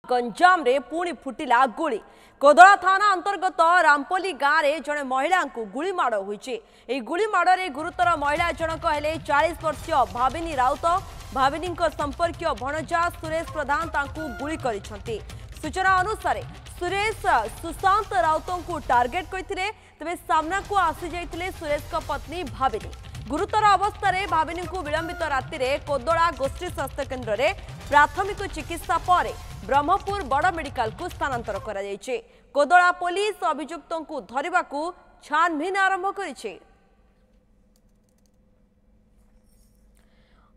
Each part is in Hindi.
गंजाम रे पुणी फुटिला गुली कोदला थाना अंतर्गत रामपल्ली गाँव में जड़े महिला को गुली माड़ होई गुली माड़े गुरुतर महिला जनक हेले 40 वर्षीय भाविनी राउत भाविनी संपर्कीय भणजा सुरेश प्रधान तांकू गुली करिसेंती। सूचना अनुसार सुरेश सुशांत राउत को टार्गेट करते तेज सामना को आसी जाइए सुरेश पत्नी भाविनी गुरुतर अवस्था भाविनी को विलंबित राति में कोदला गोष्ठी स्वास्थ्य केन्द्र में प्राथमिक चिकित्सा पर ब्रह्मपुर बड़ मेडिकल को स्थानांतर करा जायछि। कोदला पुलिस अभियुक्तों को धरिबा को छानबीन आरंभ करिछि।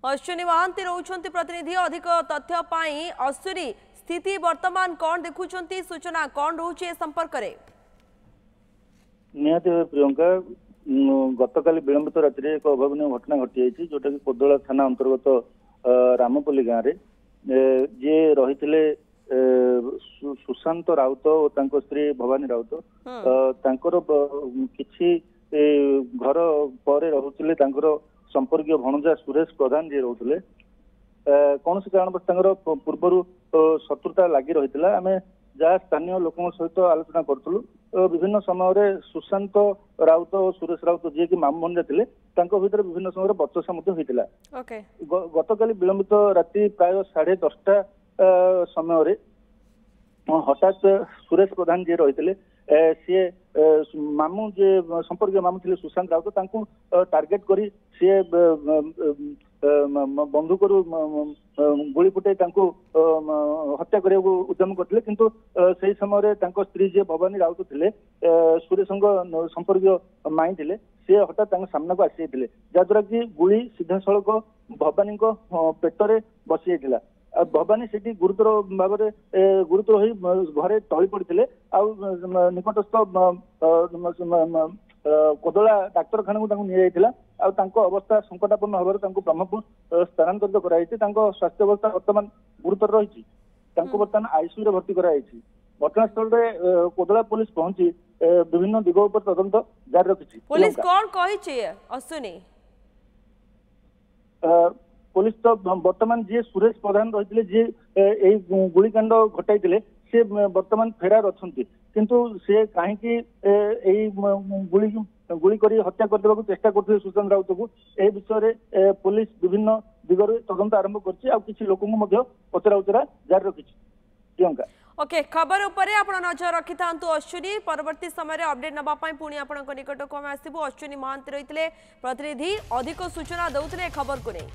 अश्विनी महांती रोचंती प्रतिनिधि अधिक तथ्य पाई। अश्विनी स्थिति वर्तमान कौन देखुचंती सूचना कौन रोचे ए संपर्क रे? निहाती प्रियंका गतकाली विलंबित राति एक अभावन घटना घटी जाइछि जोटा कि कोदला थाना अंतर्गत रामपल्ली गाँव रे जे रही सुशांत राउत और तांको स्त्री भवानी राउत तांकर किछि घर पर रहुतिले तांकर संपर्कीय भणजा सुरेश प्रधान जे रहुतिले कौन से कारण पूर्वर शत्रुता लगी रही आम जहाँ स्थानीय लोकों सहित आलोचना करूँ विभिन्न समय सुशांत राउत और सुरेश राउत जी कि मामू भंजा थे भितर विभिन्न समय बचसा होता गतकाली विलंबित राति प्राय 10:30 समय हठात सुरेश प्रधान जी रही सी मामू जे संपर्क मामू थे सुशांत राउत टार्गेट करी सी बंधुक गुली फुटे हत्या करने उद्यम करते किंतु से समय स्त्री जी भवानी राउत थे सुरेश संपर्क माई थे सी हठात सामना को आसी जाते जहाद्वारा कि गुली सीधा सड़क भवानी पेटर बसी जाता भवानी से गुरुतर भाव गुरुतर हो घरे टली पड़ते निकटस्थ कोदला डाक्तरखाना को अवस्था संकटापन्न होवर ब्रह्मपुर स्थानांतरित कराई स्वास्थ्य अवस्था वर्तमान गुरुतर रही बर्तमान आईसीयू रे भर्ती कराई घटनास्थल में कोदला पुलिस पहुंची विभिन्न दिग उपर तदंत जारी रखी। पुलिस कौन कही अश्विनी? पुलिस तो वर्तमान जी सुरेश प्रधान रही जी गुलिकांड घटाई सी वर्तमान फेरार अच्छा किंतु से कहीं गुली करी हत्या करदेबा चेष्टा करते सुशांत राउत को ए विषय पुलिस विभिन्न दिगरे तदंत आरंभ कर लोक पचरा उचरा जारी रखी। प्रियंका ओके खबर उपरे आपण नजर रखि थांतु अश्विनी परवर्ती समय अपडेट नबा पई पुणी आपण निकट को हम आसीबु। अश्विनी महांती रहितले प्रतिनिधि अधिक सूचना दउतले खबर को नहीं।